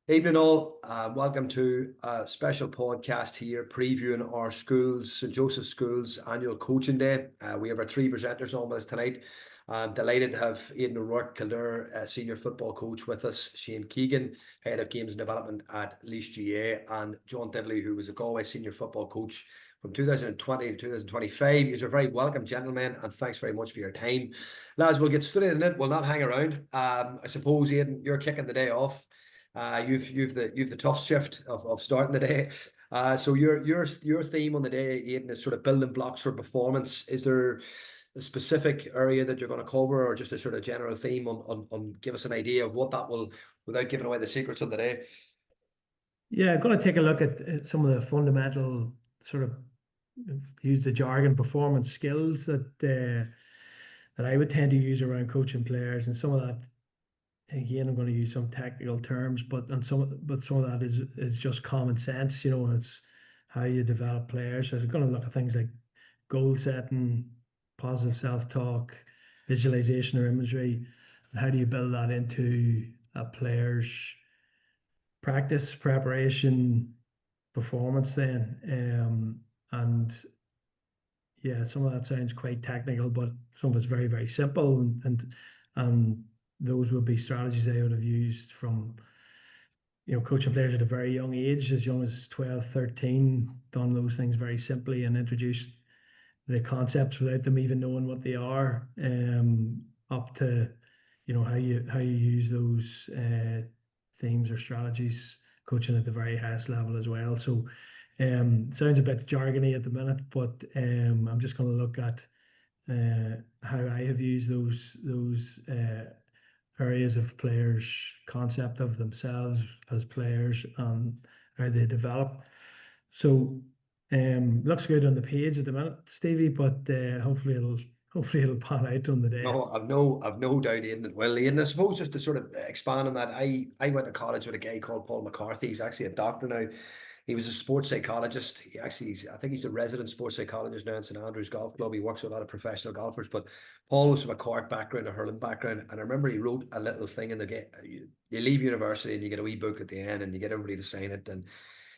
Evening all, welcome to a special podcast here previewing our schools, St Joseph's School's annual coaching day. We have our three presenters on with us tonight. I'm delighted to have Aidan O'Rourke, Kildare senior football coach with us, Shane Keegan, head of games and development at Laois GA, and John Divilly, who was a Galway senior football coach from 2020 to 2025. You're very welcome, gentlemen, and thanks very much for your time. Lads, we'll get straight in it. We'll not hang around. I suppose, Aidan, you're kicking the day off. You've the tough shift of starting the day. So your theme on the day, Aidan, is sort of building blocks for performance. Is there a specific area that you're going to cover, or just a sort of general theme on give us an idea of what that will, without giving away the secrets of the day? Yeah, I'm going to take a look at some of the fundamental sort of use the jargon performance skills that I would tend to use around coaching players, and some of that again I'm going to use some technical terms, but some of that is just common sense, and it's how you develop players. So I'm going to look at things like goal setting, positive self-talk, visualization or imagery, and how do you build that into a player's practice, preparation, performance then. And yeah, some of that sounds quite technical, but some of it's very, very simple. And those would be strategies I would have used from, coaching players at a very young age, as young as 12, 13, done those things very simply and introduced the concepts without them even knowing what they are, up to, how you use those themes or strategies coaching at the very highest level as well. So sounds a bit jargony at the minute, but I'm just going to look at how I have used those areas of players' concept of themselves as players and how they develop. So looks good on the page at the minute, Stevie, but hopefully it'll pan out on the day. No, I've no doubt, Aidan, it will. Aidan, I suppose just to sort of expand on that, I went to college with a guy called Paul McCarthy. He's actually a doctor now. He was a sports psychologist. I think he's a resident sports psychologist now in St Andrews Golf Club. He works with a lot of professional golfers. But Paul was from a Cork background, a hurling background, and I remember he wrote a little thing in the game. You leave university and you get a wee book at the end, and you get everybody to sign it. And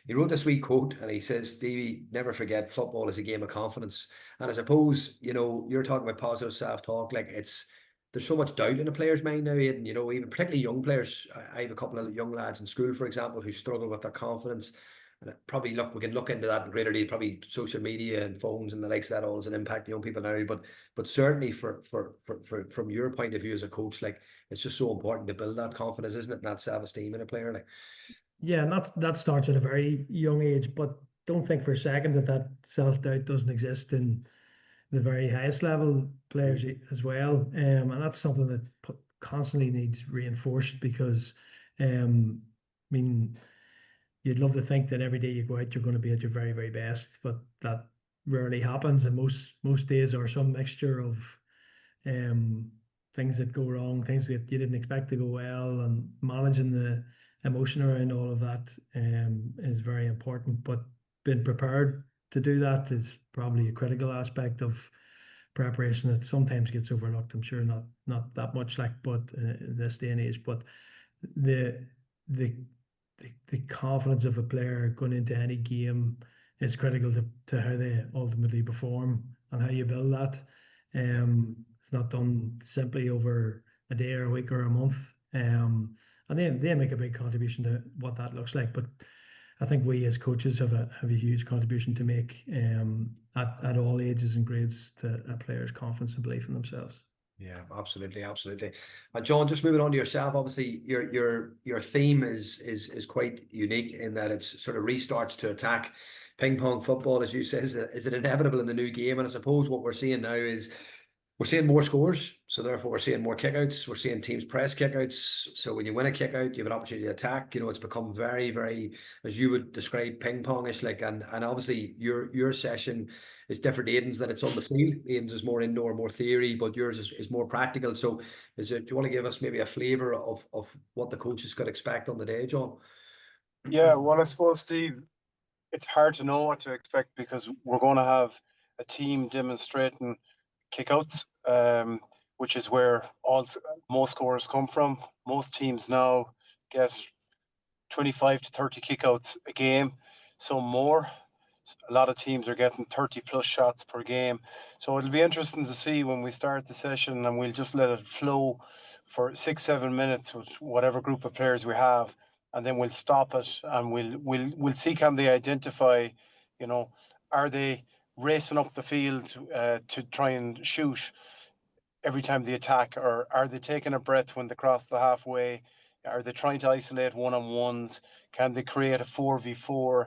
he wrote this wee quote, and he says, "Stevie, never forget, football is a game of confidence." And I suppose, you're talking about positive self-talk. Like, there's so much doubt in a player's mind now, Aidan, even particularly young players. I have a couple of young lads in school, for example, who struggle with their confidence. And probably, look, we can look into that in greater detail. Probably social media and phones and the likes of that all has an impact on young people now. But certainly for from your point of view as a coach, like, it's just so important to build that confidence, isn't it? And that self-esteem in a player. Like, Yeah, and that starts at a very young age, but don't think for a second that self-doubt doesn't exist in the very highest level players as well. And that's something that constantly needs reinforced because, I mean, you'd love to think that every day you go out, you're going to be at your very, very best, but that rarely happens. And most days are some mixture of um, things that go wrong, things that you didn't expect to go well, and managing the emotion around all of that is very important. But being prepared to do that is probably a critical aspect of preparation that sometimes gets overlooked. I'm sure not that much, like, but in this day and age, but the the the confidence of a player going into any game is critical to how they ultimately perform and how you build that. It's not done simply over a day or a week or a month. And they make a big contribution to what that looks like. But I think we as coaches have a huge contribution to make at all ages and grades to a player's confidence and belief in themselves. yeah, absolutely, absolutely. And John, just moving on to yourself, obviously your theme is quite unique in that it's sort of restarts to attack. Ping pong football, as you say, is it inevitable in the new game? And I suppose what we're seeing now is we're seeing more scores, so therefore we're seeing more kickouts. We're seeing teams press kickouts. So when you win a kickout, you have an opportunity to attack. It's become very, very, as you would describe, ping pongish. Like, and obviously your session is different. Aidan's that it's on the field. Aidan's is more indoor, more theory, but yours is more practical. So, do you want to give us maybe a flavour of what the coaches could expect on the day, John? Yeah, well, I suppose, Steve, it's hard to know what to expect because we're going to have a team demonstrating kickouts, which is where most scores come from. Most teams now get 25 to 30 kickouts a game, so more. A lot of teams are getting 30 plus shots per game. So it'll be interesting to see when we start the session, and we'll just let it flow for 6-7 minutes with whatever group of players we have, and then we'll stop it, and we'll see, can they identify, are they racing up the field to try and shoot every time they attack, or are they taking a breath when they cross the halfway? Are they trying to isolate one-on-ones? Can they create a 4v4?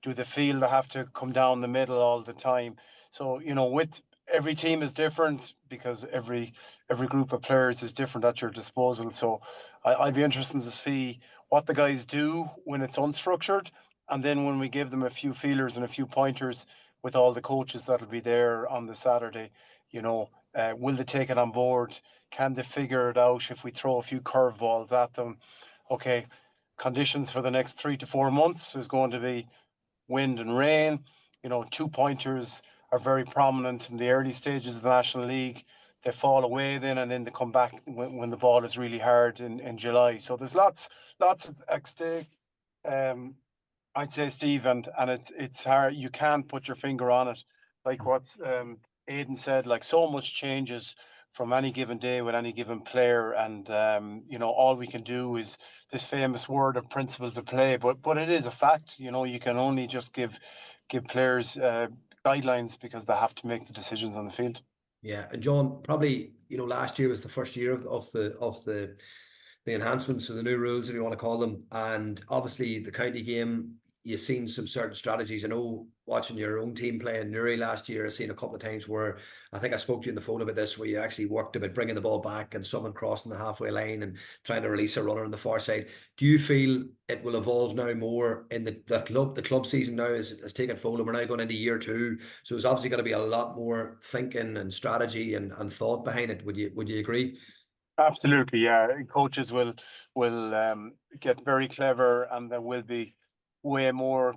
Do they feel they have to come down the middle all the time? So, with every team is different, because every group of players is different at your disposal. So I'd be interested to see what the guys do when it's unstructured, and then when we give them a few feelers and a few pointers with all the coaches that'll be there on the Saturday, will they take it on board? Can they figure it out if we throw a few curveballs at them? Okay, conditions for the next 3 to 4 months is going to be wind and rain. 2-pointers are very prominent in the early stages of the National League. They fall away then, and then they come back when the ball is really hard in July. So there's lots at stake. I'd say, Steve, and it's hard. You can't put your finger on it, like what Aidan said. Like, so much changes from any given day with any given player, and all we can do is this famous word of principles of play. But it is a fact. You can only just give players guidelines, because they have to make the decisions on the field. Yeah, and John, probably last year was the first year of the enhancements of the new rules, if you want to call them, and obviously the county game, you've seen some certain strategies. I know, watching your own team play in Newry last year, I've seen a couple of times where, I think I spoke to you on the phone about this, where you actually worked about bringing the ball back and someone crossing the halfway line and trying to release a runner on the far side. Do you feel it will evolve now more in the club? The club season now has taken fold, and we're now going into year 2. So there's obviously going to be a lot more thinking and strategy and thought behind it. Would you agree? Absolutely, yeah. Coaches will get very clever, and there will be way more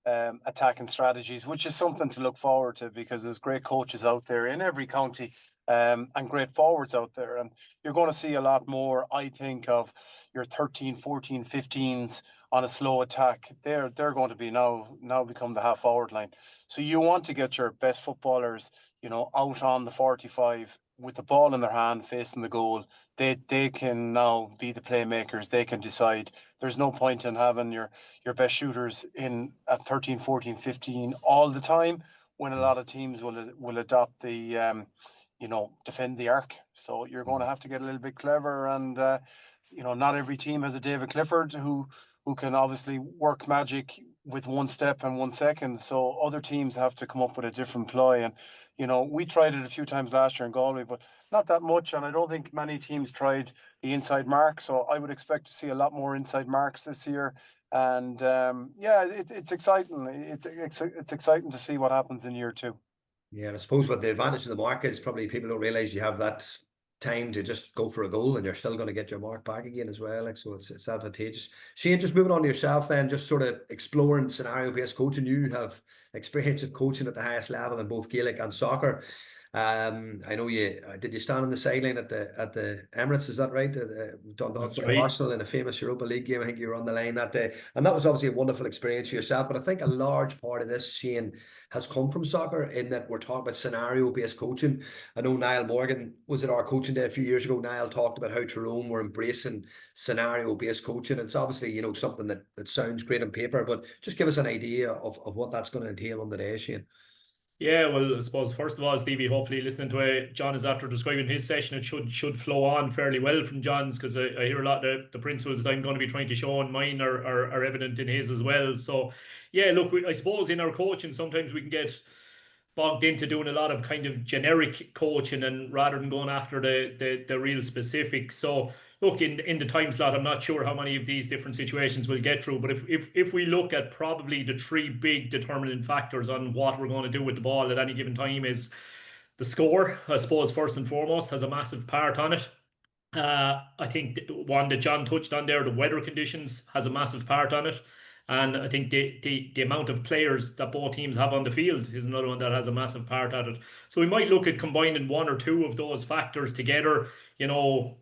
attacking strategies, which is something to look forward to, because there's great coaches out there in every county, and great forwards out there, and you're going to see a lot more, I think, of your 13, 14, 15s on a slow attack. They're going to be now become the half forward line. So you want to get your best footballers, out on the 45 with the ball in their hand facing the goal. They can now be the playmakers. They can decide. There's no point in having your best shooters in at 13, 14, 15 all the time, when a lot of teams will adopt the defend the arc. So you're going to have to get a little bit clever, and not every team has a David Clifford who can obviously work magic with 1 step and 1 second. So other teams have to come up with a different ploy. And we tried it a few times last year in Galway, but not that much. And I don't think many teams tried the inside mark. So I would expect to see a lot more inside marks this year. And it's exciting. It's exciting to see what happens in year 2. Yeah, and I suppose what the advantage of the mark is, probably people don't realize you have that time to just go for a goal, and you're still going to get your mark back again as well. Like, so it's advantageous. Shane, just moving on to yourself then, just sort of exploring scenario-based coaching. You have experience of coaching at the highest level in both Gaelic and soccer. I know you stand on the sideline at the Emirates, is that right? Dundalk Arsenal in a famous Europa League game. I think you were on the line that day, and that was obviously a wonderful experience for yourself. But I think a large part of this, Shane, has come from soccer, in that we're talking about scenario-based coaching. I know Niall Morgan was at our coaching day a few years ago. Niall talked about how Tyrone were embracing scenario-based coaching. It's obviously something that sounds great on paper, but just give us an idea of what that's going to entail on the day, Shane. Yeah, well, I suppose first of all, Stevie, hopefully listening to what John is after describing his session, it should flow on fairly well from John's, because I hear a lot of the principles that I'm going to be trying to show in mine are evident in his as well. So yeah, look, I suppose in our coaching sometimes we can get bogged into doing a lot of kind of generic coaching, and rather than going after the real specifics. So look, in the time slot, I'm not sure how many of these different situations we'll get through, but if we look at probably the 3 big determining factors on what we're going to do with the ball at any given time, is the score, I suppose, first and foremost, has a massive part on it. I think one that John touched on there, the weather conditions, has a massive part on it. And I think the amount of players that both teams have on the field is another one that has a massive part at it. So we might look at combining one or two of those factors together. You know,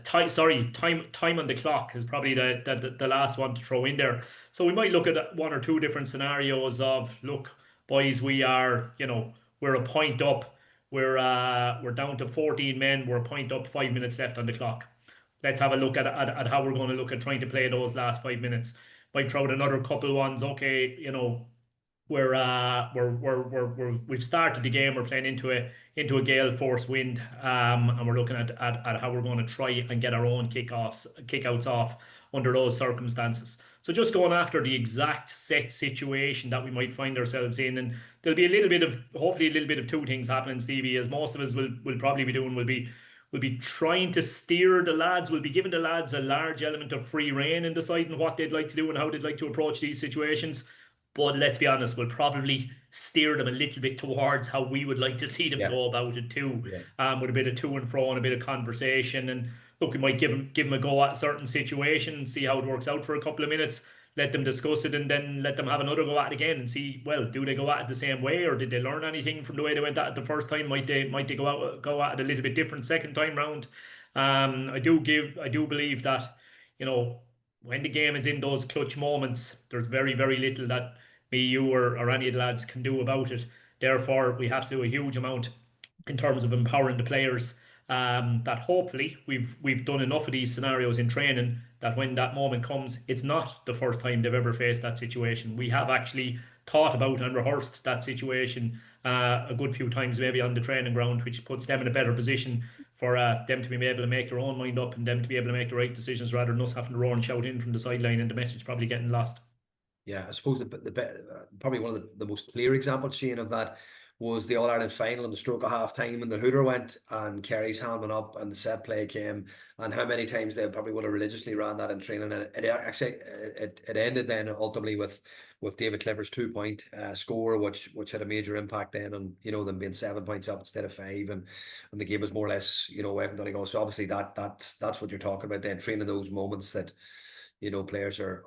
time on the clock is probably the last one to throw in there. So we might look at one or two different scenarios of, look, boys, we are, you know, we're a point up. We're down to 14 men. We're a point up, 5 minutes left on the clock. Let's have a look at how we're going to look at trying to play those last 5 minutes. Might throw out another couple ones. Okay, you know, we've started the game. We're playing into a gale force wind, and we're looking at how we're going to try and get our own kickouts off under those circumstances. So just going after the exact set situation that we might find ourselves in, and there'll be hopefully a little bit of two things happening, Stevie, as most of us will probably be doing. We'll be trying to steer the lads. We'll be giving the lads a large element of free rein in deciding what they'd like to do and how they'd like to approach these situations. But let's be honest, we'll probably steer them a little bit towards how we would like to see them go about it too, with a bit of to and fro and a bit of conversation. And look, we might give them a go at a certain situation, see how it works out for a couple of minutes, let them discuss it, and then let them have another go at it again and see, well, do they go at it the same way, or did they learn anything from the way they went at it the first time? Might they go at it a little bit different second time round? I do believe that, you know, when the game is in those clutch moments, there's very, very little that me, you, or any of the lads can do about it. Therefore, we have to do a huge amount in terms of empowering the players. That hopefully we've done enough of these scenarios in training that when that moment comes, it's not the first time they've ever faced that situation. We have actually thought about and rehearsed that situation a good few times, maybe on the training ground, which puts them in a better position for them to be able to make their own mind up and them to be able to make the right decisions rather than us having to roar and shout in from the sideline and the message probably getting lost. Yeah, I suppose probably one of the most clear examples, Shane, of that was the All-Ireland final on the stroke of half time, and the hooter went and Kerry's hand went up and the set play came, and how many times they probably would have religiously ran that in training, and it ended then ultimately with David Clifford's 2-point score, which had a major impact then on, you know, them being 7 points up instead of 5, and the game was more or less, you know, away from Donegal. So obviously that's what you're talking about then, training those moments that, you know, players are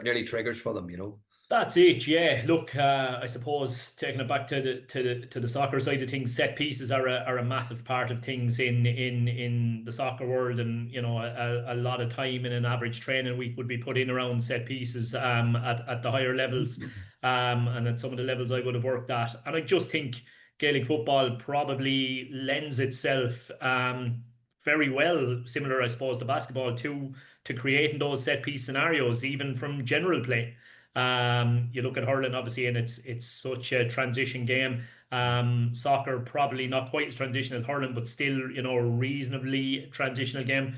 nearly triggers for them, you know. That's it, yeah. Look, I suppose taking it back to the soccer side of things, set pieces are a massive part of things in the soccer world, and you know, a lot of time in an average training week would be put in around set pieces at the higher levels, and at some of the levels I would have worked at, and I just think Gaelic football probably lends itself very well, similar I suppose to basketball, to creating those set piece scenarios even from general play. You look at hurling, obviously, and it's such a transition game. Soccer probably not quite as transition as hurling, but still, you know, a reasonably transitional game.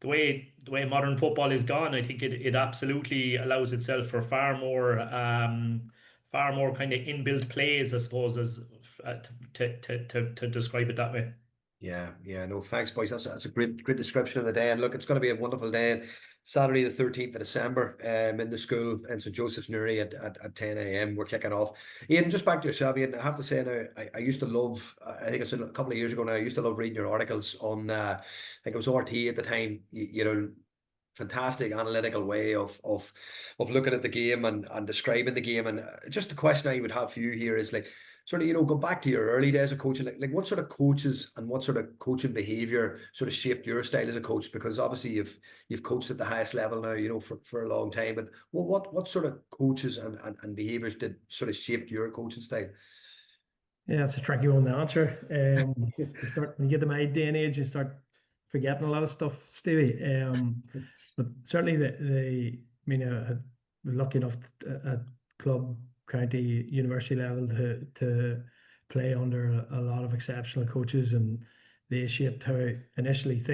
The way modern football is gone, I think it absolutely allows itself for far more kind of inbuilt plays, I suppose, as to describe it that way. Yeah, no, thanks, boys. That's a great description of the day. And look, it's going to be a wonderful day. Saturday, the 13th of December, in the school in St. Joseph's, Newry at 10 a.m. We're kicking off. Ian, just back to yourself, Ian. I have to say now, I used to love, I think it's a couple of years ago now, I used to love reading your articles on, I think it was RT at the time, you know, fantastic analytical way of looking at the game and describing the game. And just the question I would have for you here is like, sort of, you know, go back to your early days of coaching, like what sort of coaches and what sort of coaching behavior sort of shaped your style as a coach? Because obviously you've coached at the highest level now, you know, for a long time. But what sort of coaches and behaviors did sort of shape your coaching style? Yeah, it's a tricky one to answer. When you get to my day and age, you start forgetting a lot of stuff, Stevie. But certainly I mean, I was lucky enough at club, county, university level to play under a lot of exceptional coaches, and they shaped how I initially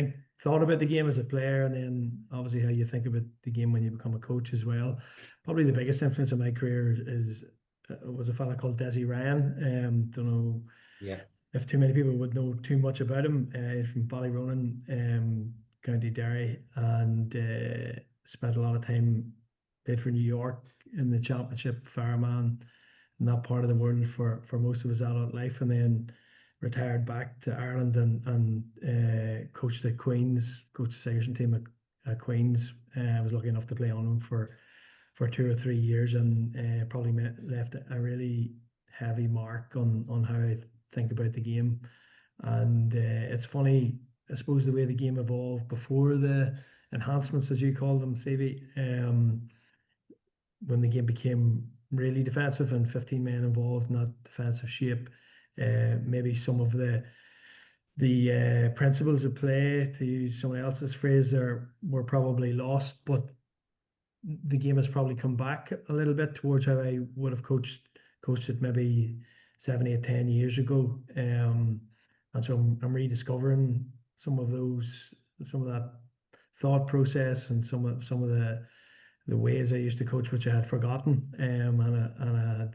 thought about the game as a player, and then obviously how you think about the game when you become a coach as well. Probably the biggest influence in my career was a fella called Desi Ryan. Don't know if too many people would know too much about him. He's from Ballyronan, County Derry, and spent a lot of time, played for New York in the championship, fireman in that part of the world for most of his adult life, and then retired back to Ireland and coached the Sigerson team at Queen's. I was lucky enough to play on him for for 2 or 3 years, and probably left a really heavy mark on how I think about the game. And it's funny, I suppose, the way the game evolved before the enhancements, as you call them, Stevie, when the game became really defensive and 15 men involved, not defensive shape, maybe some of the principles of play, to use someone else's phrase, were probably lost, but the game has probably come back a little bit towards how I would have coached it maybe 7, 8, 10 years ago. And so I'm rediscovering some of that thought process and some of the ways I used to coach, which I had forgotten. And I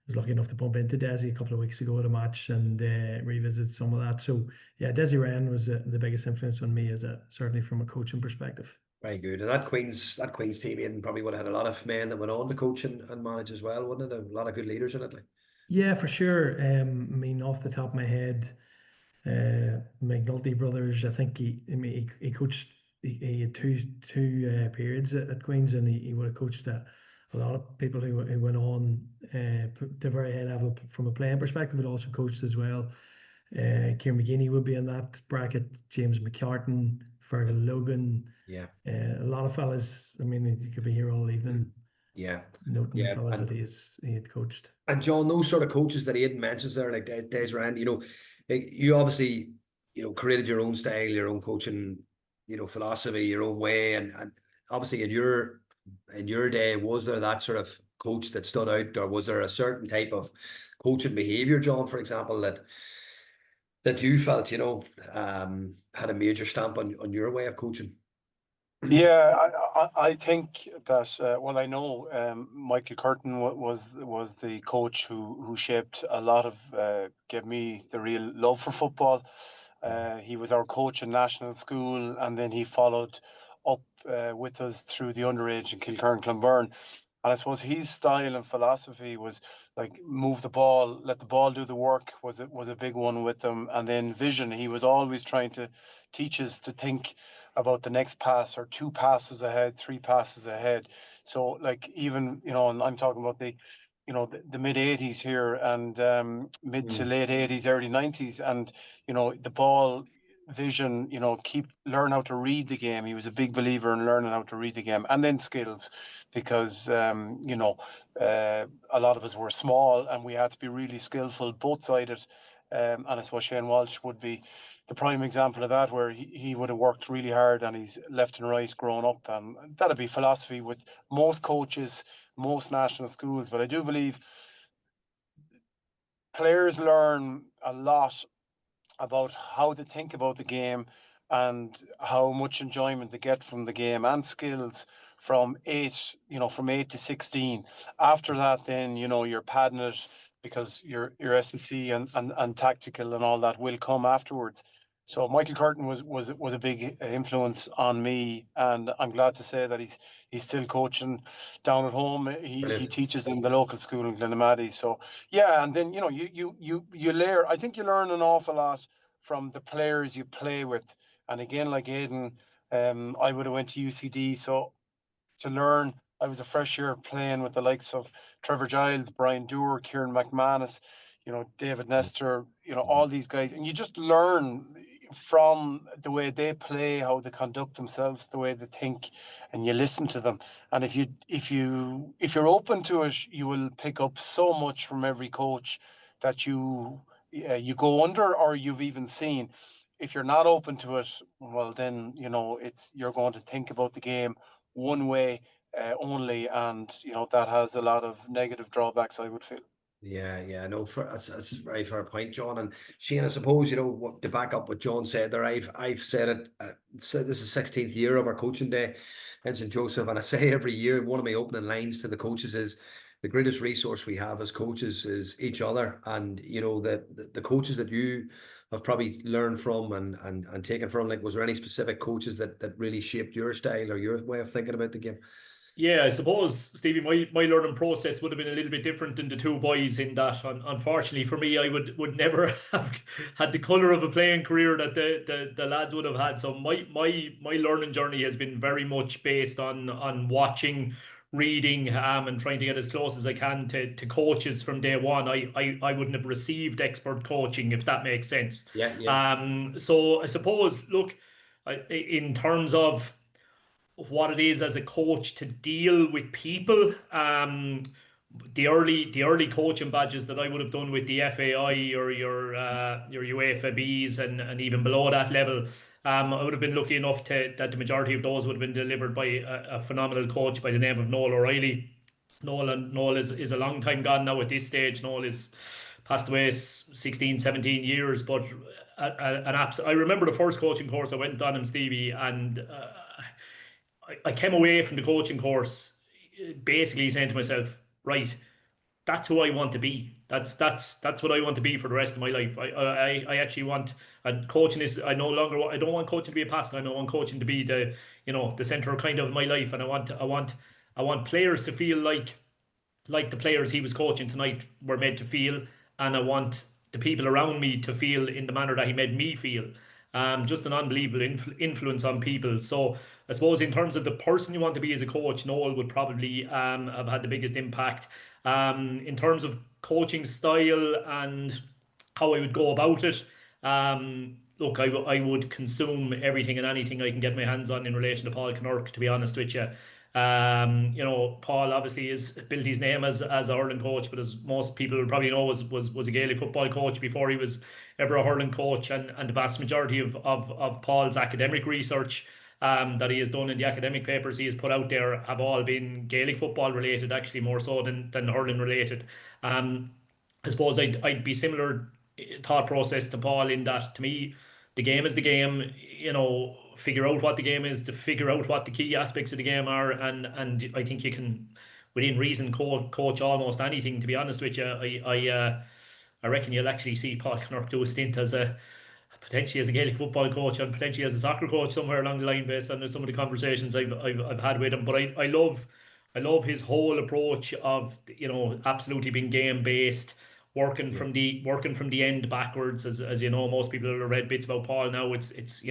was lucky enough to bump into Desi a couple of weeks ago at a match and revisit some of that. So yeah, Desi Ryan was the biggest influence on me, certainly from a coaching perspective. Very good. And that Queen's team, Aidan, probably would have had a lot of men that went on to coach and manage as well, wouldn't it? A lot of good leaders in it. Like. Yeah, for sure. I mean, off the top of my head, McNulty brothers, I think he coached, he had two periods at Queen's, and he would have coached a lot of people who went on to a very high level from a playing perspective, but also coached as well. Kieran McGinney would be in that bracket, James McCartan, Fergal Logan. Yeah. A lot of fellas. I mean, you could be here all evening. Yeah. Noting the fellas that he had coached. And John, those sort of coaches that Aidan mentions there, like Des Rand, you obviously, created your own style, your own coaching, philosophy, your own way, and obviously in your day, was there that sort of coach that stood out, or was there a certain type of coaching behaviour, John, for example, that you felt, had a major stamp on your way of coaching? Yeah, I think that I know Michael Curtin was the coach who shaped a lot of gave me the real love for football. He was our coach in national school, and then he followed up with us through the underage in Kildare and Clonberne. And I suppose his style and philosophy was like move the ball, let the ball do the work was a big one with them. And then vision, he was always trying to teach us to think about the next pass, or 2 passes ahead, 3 passes ahead. So like even, and I'm talking about the mid 80s here, and mid to late 80s, early 90s, and the ball vision, learn how to read the game. He was a big believer in learning how to read the game, and then skills, because a lot of us were small and we had to be really skillful, both-sided. And I suppose Shane Walsh would be the prime example of that, where he would have worked really hard and he's left and right grown up. And that'd be philosophy with most coaches, most national schools. But I do believe players learn a lot about how to think about the game and how much enjoyment they get from the game, and skills from 8 to 16. After that, then you're padding it, because your S&C and tactical and all that will come afterwards. So Michael Curtin was a big influence on me, and I'm glad to say that he's still coaching down at home. He teaches in the local school in Glenamaddy. So yeah, and then you layer. I think you learn an awful lot from the players you play with. And again, like Aidan, I would have went to UCD, so to learn, I was a fresh year playing with the likes of Trevor Giles, Brian Doer, Kieran McManus, David Nestor, all these guys, and you just learn from the way they play, how they conduct themselves, the way they think, and you listen to them. And if you're open to it, you will pick up so much from every coach that you go under, or you've even seen. If you're not open to it, well, then you're going to think about the game one way only, and that has a lot of negative drawbacks, I would feel. Yeah, no, that's a very fair point, John. And Shane, I suppose, to back up what John said there, I've said it. Said this is 16th year of our coaching day in St. Joseph, and I say every year, one of my opening lines to the coaches is, the greatest resource we have as coaches is each other. And the coaches that you have probably learned from and taken from, like, was there any specific coaches that really shaped your style or your way of thinking about the game? Yeah, I suppose, Stevie, my learning process would have been a little bit different than the two boys, in that, unfortunately for me, I would never have had the colour of a playing career that the lads would have had. So my learning journey has been very much based on watching, reading and trying to get as close as I can to coaches from day one. I wouldn't have received expert coaching, if that makes sense. Yeah. So I suppose, look, in terms of what it is as a coach to deal with people, the early coaching badges that I would have done with the FAI or your UEFA Bs and even below that level, I would have been lucky enough that the majority of those would have been delivered by a phenomenal coach by the name of Noel O'Reilly. Noel is a long time gone now at this stage. Noel is passed away 16, 17 years, but I remember the first coaching course I went on him, Stevie, and I came away from the coaching course basically saying to myself, right, that's who I want to be. That's what I want to be for the rest of my life. I actually want, and coaching is, I don't want coaching to be a pastime. I want coaching to be the center kind of my life, and I want players to feel like the players he was coaching tonight were made to feel, and I want the people around me to feel in the manner that he made me feel. Just an unbelievable influence on people. So I suppose in terms of the person you want to be as a coach, Noel would probably have had the biggest impact. In terms of coaching style and how I would go about it, look, I would consume everything and anything I can get my hands on in relation to Paul Kinnerk, to be honest with you. Paul obviously has built his name as a hurling coach, but as most people will probably know, was a Gaelic football coach before he was ever a hurling coach, and the vast majority of Paul's academic research that he has done in the academic papers he has put out there have all been Gaelic football related, actually more so than hurling related. I suppose I'd be similar thought process to Paul, in that, to me, the game is the game. Figure out what the game is, to figure out what the key aspects of the game are, and I think you can, within reason, coach almost anything. To be honest with you, I reckon you'll actually see Paul Kinnerk do a stint as potentially as a Gaelic football coach and potentially as a soccer coach somewhere along the line, based on some of the conversations I've had with him. But I love his whole approach of absolutely being game based, working from the end backwards. As you know, most people who have read bits about Paul now, it's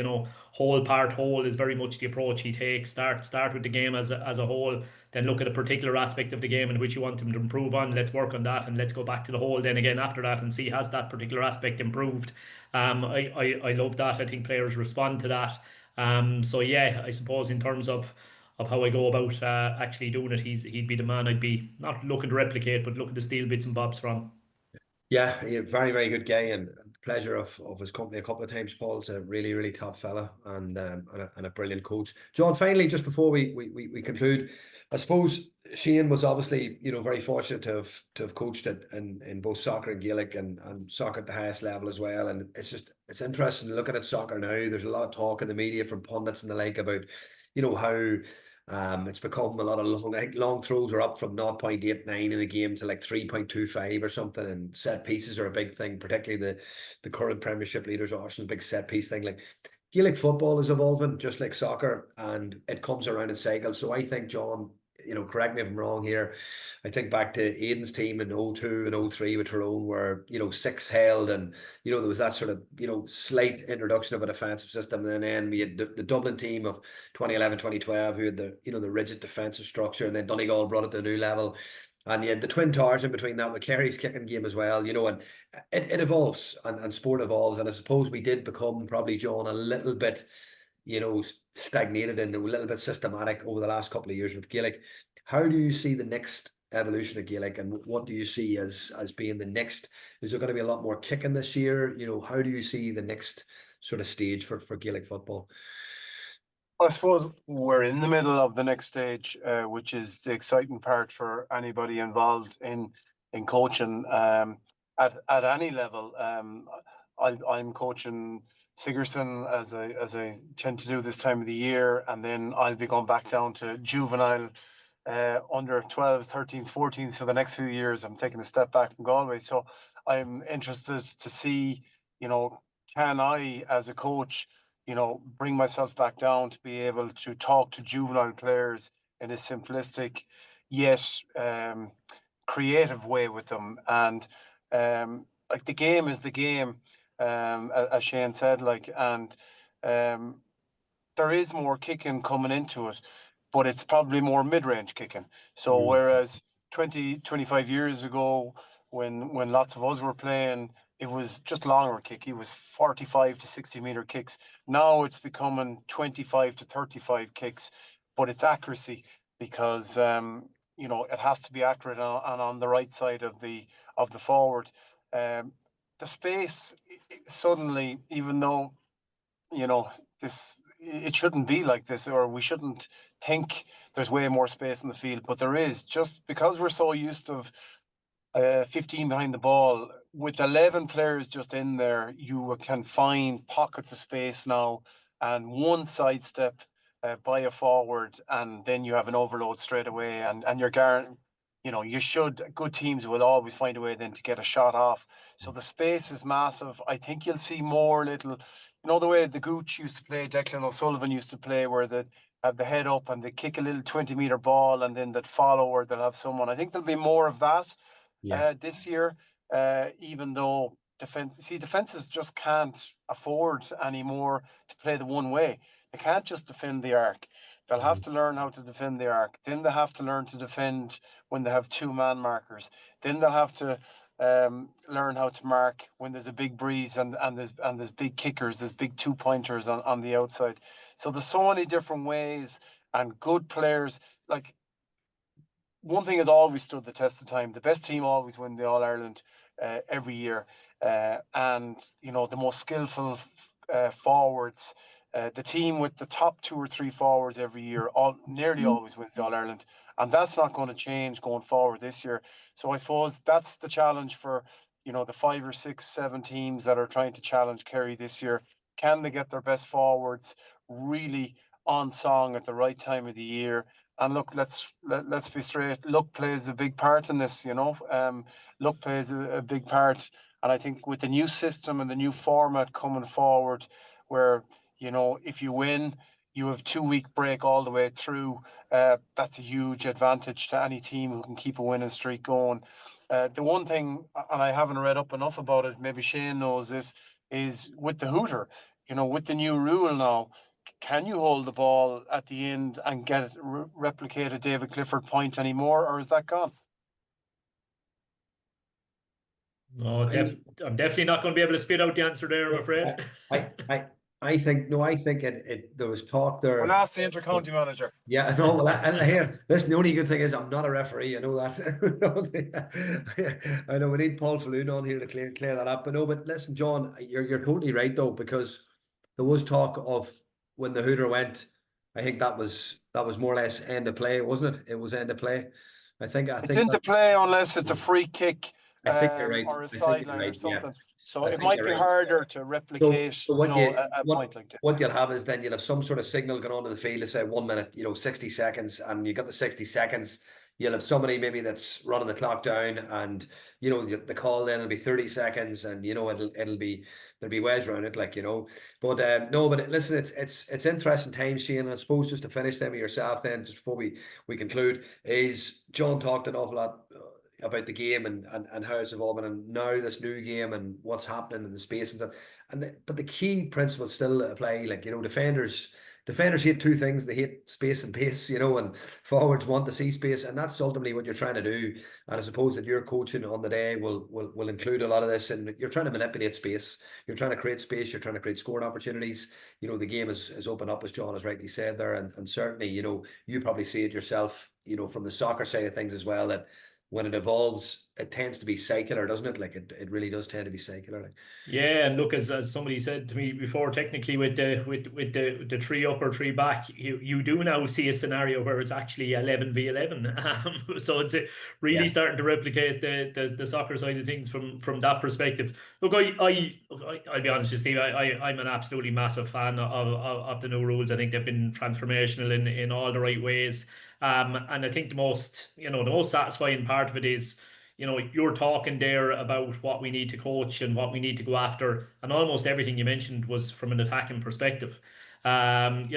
whole part whole is very much the approach he takes. Start with the game as a whole, then look at a particular aspect of the game in which you want him to improve on. Let's work on that, and let's go back to the whole then again after that and see, has that particular aspect improved. I love that. I think players respond to that. So yeah, I suppose in terms of how I go about actually doing it, he'd be the man I'd be not looking to replicate, but looking to steal bits and bobs from. Yeah, very, very good guy, and pleasure of his company a couple of times. Paul's a really, really top fella, and a brilliant coach. John, finally, just before we conclude, I suppose Shane was obviously very fortunate to have coached it in both soccer and Gaelic, and soccer at the highest level as well. And it's interesting looking at soccer now. There's a lot of talk in the media from pundits and the like about how it's become a lot of long throws are up from 0.89 in a game to like 3.25 or something, and set pieces are a big thing, particularly the current Premiership leaders, Arsenal, big set piece thing. Like, Gaelic football is evolving just like soccer, and it comes around in cycles. So I think, John, correct me if I'm wrong here, I think back to Aidan's team in 02 and 03 with Tyrone, where, 6 held, and, there was that sort of, slight introduction of a defensive system. And then we had the Dublin team of 2011, 2012, who had the rigid defensive structure, and then Donegal brought it to a new level. And you had the Twin Towers in between that with Kerry's kicking game as well, and it evolves, and sport evolves. And I suppose we did become, probably, John, a little bit, stagnated and a little bit systematic over the last couple of years with Gaelic. How do you see the next evolution of Gaelic, and what do you see as being the next? Is there going to be a lot more kicking this year? How do you see the next sort of stage for Gaelic football? I suppose we're in the middle of the next stage, which is the exciting part for anybody involved in coaching at any level. I'm coaching Sigerson as I tend to do this time of the year, and then I'll be going back down to juvenile under 12s, 13s, 14s for the next few years. I'm taking a step back from Galway, so I'm interested to see, can I, as a coach, bring myself back down to be able to talk to juvenile players in a simplistic yet creative way with them. And like, the game is the game, as Shane said, and there is more kicking coming into it. but it's probably more mid-range kicking. So whereas 25 years ago, when lots of us were playing, it was just longer kick. It was 45 to 60 meter kicks. Now it's becoming 25 to 35 kicks, but it's accuracy because it has to be accurate on the right side of the forward. The space suddenly, even though it shouldn't be like this, or we shouldn't think there's way more space in the field, but there is, just because we're so used to 15 behind the ball. With 11 players just in there, you can find pockets of space now, and one sidestep by a forward, and then you have an overload straight away, and you're guaranteed. Good teams will always find a way then to get a shot off. So the space is massive. I think you'll see more little, the way the Gooch used to play, Declan O'Sullivan used to play, where they have the head up and they kick a little 20-meter ball and then that follow, or they'll have someone. I think there'll be more of that this year, even though defenses just can't afford anymore to play the one way. They can't just defend the arc. They'll have to learn how to defend the arc. Then they have to learn to defend when they have two-man markers. Then they'll have to learn how to mark when there's a big breeze and there's big kickers, there's big two-pointers on the outside. So there's so many different ways, and good players. Like, one thing has always stood the test of time: the best team always win the All-Ireland every year, and the most skillful forwards. The team with the top 2 or 3 forwards every year nearly always wins the All-Ireland, and that's not going to change going forward this year. So I suppose that's the challenge for the 5 or 6, 7 teams that are trying to challenge Kerry this year. Can they get their best forwards really on song at the right time of the year? And look, let's be straight. Luck plays a big part in this. Luck plays a big part, and I think with the new system and the new format coming forward, where if you win, you have 2-week break all the way through. That's a huge advantage to any team who can keep a winning streak going. The one thing, and I haven't read up enough about it, maybe Shane knows this, is with the hooter. With the new rule now, can you hold the ball at the end and get it replicate a David Clifford point anymore, or is that gone? No, I'm definitely not going to be able to spit out the answer there, I'm afraid. I think it there was talk there. We'll ask the inter-county manager. Yeah, no, well, and here, listen, the only good thing is I'm not a referee. I know that. I know we need Paul Falloon on here to clear that up. But listen, John, you're totally right though, because there was talk of when the hooter went. I think that was more or less end of play, wasn't it? It was end of play. I think it's into play unless it's a free kick. I think you're right. Or a sideline or something. Yeah. So it might be harder to replicate a point like that. What you'll have is then you'll have some sort of signal going onto the field to say 1 minute, 60 seconds, and you got the 60 seconds. You'll have somebody maybe that's running the clock down, and the call then will be 30 seconds, and there'll be ways around it, But no, but listen, it's interesting times, Shane. And I suppose just to finish them with yourself, then just before we conclude, is John talked an awful lot about the game and how it's evolving, and now this new game and what's happening in the space and stuff. But the key principles still apply. Defenders hate 2 things. They hate space and pace, and forwards want to see space, and that's ultimately what you're trying to do. And I suppose that your coaching on the day will include a lot of this, and you're trying to manipulate space. You're trying to create space. You're trying to create scoring opportunities. The game is open up, as John has rightly said there, and certainly, you probably see it yourself, from the soccer side of things as well, that when it evolves, it tends to be circular, doesn't it? It really does tend to be circular. Yeah, and look, as somebody said to me before, technically with the 3 up or 3 back, you do now see a scenario where it's actually 11v11. So it's really starting to replicate the soccer side of things from that perspective. Look, I'll be honest with you, Steve, I'm an absolutely massive fan of the new rules. I think they've been transformational in all the right ways. And I think the most satisfying part of it is, you're talking there about what we need to coach and what we need to go after, and almost everything you mentioned was from an attacking perspective. Good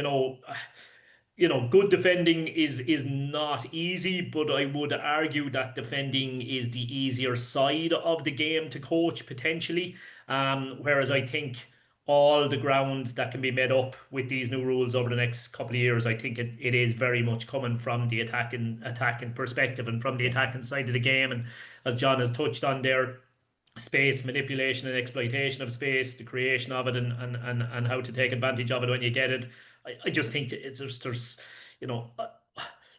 defending is not easy, but I would argue that defending is the easier side of the game to coach potentially. Whereas I think all the ground that can be made up with these new rules over the next couple of years, I think it is very much coming from the attacking perspective and from the attacking side of the game. And as John has touched on there, space manipulation and exploitation of space, the creation of it, and how to take advantage of it when you get it. I just think it's just, there's, you know,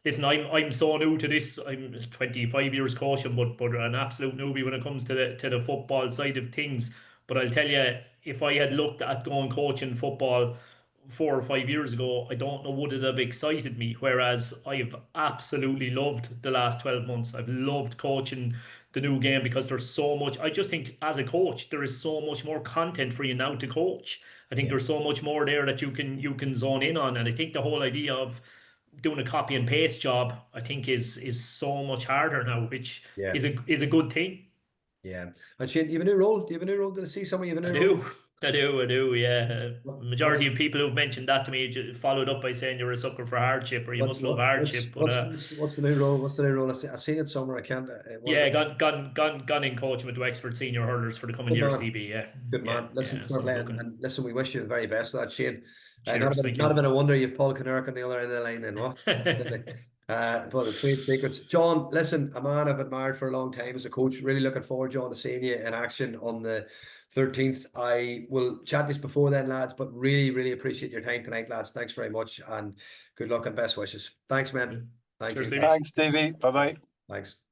listen, I'm so new to this. I'm 25 years coaching, but an absolute newbie when it comes to the football side of things. But I'll tell you, if I had looked at going coaching football 4 or 5 years ago, I don't know would it have excited me. Whereas I've absolutely loved the last 12 months. I've loved coaching the new game because there's so much. I just think as a coach, there is so much more content for you now to coach. I think there's so much more there that you can zone in on. And I think the whole idea of doing a copy and paste job, I think is so much harder now, which is a good thing. Yeah. And Shane, you have a new role? Do you have a new role? Did I see someone you have a I new role? do, yeah. Majority of people who've mentioned that to me followed up by saying you're a sucker for hardship or you must love hardship. What's the new role? What's the new role? I've seen it somewhere. I can't. Gone in coaching with Wexford senior hurlers for the coming years, Stevie. Yeah, good man. Listen, so and listen, we wish you the very best for that, Shane. Cheers, not a bit of wonder you've Paul Kinnerk on the other end of the line then, what? But the trade secrets. John, listen, a man I've admired for a long time as a coach. Really looking forward, John, to seeing you in action on the 13th. I will chat this before then, lads, but really, really appreciate your time tonight, lads. Thanks very much and good luck and best wishes. Thanks, man. Thank you. Thanks, Stevie. Bye-bye. Thanks.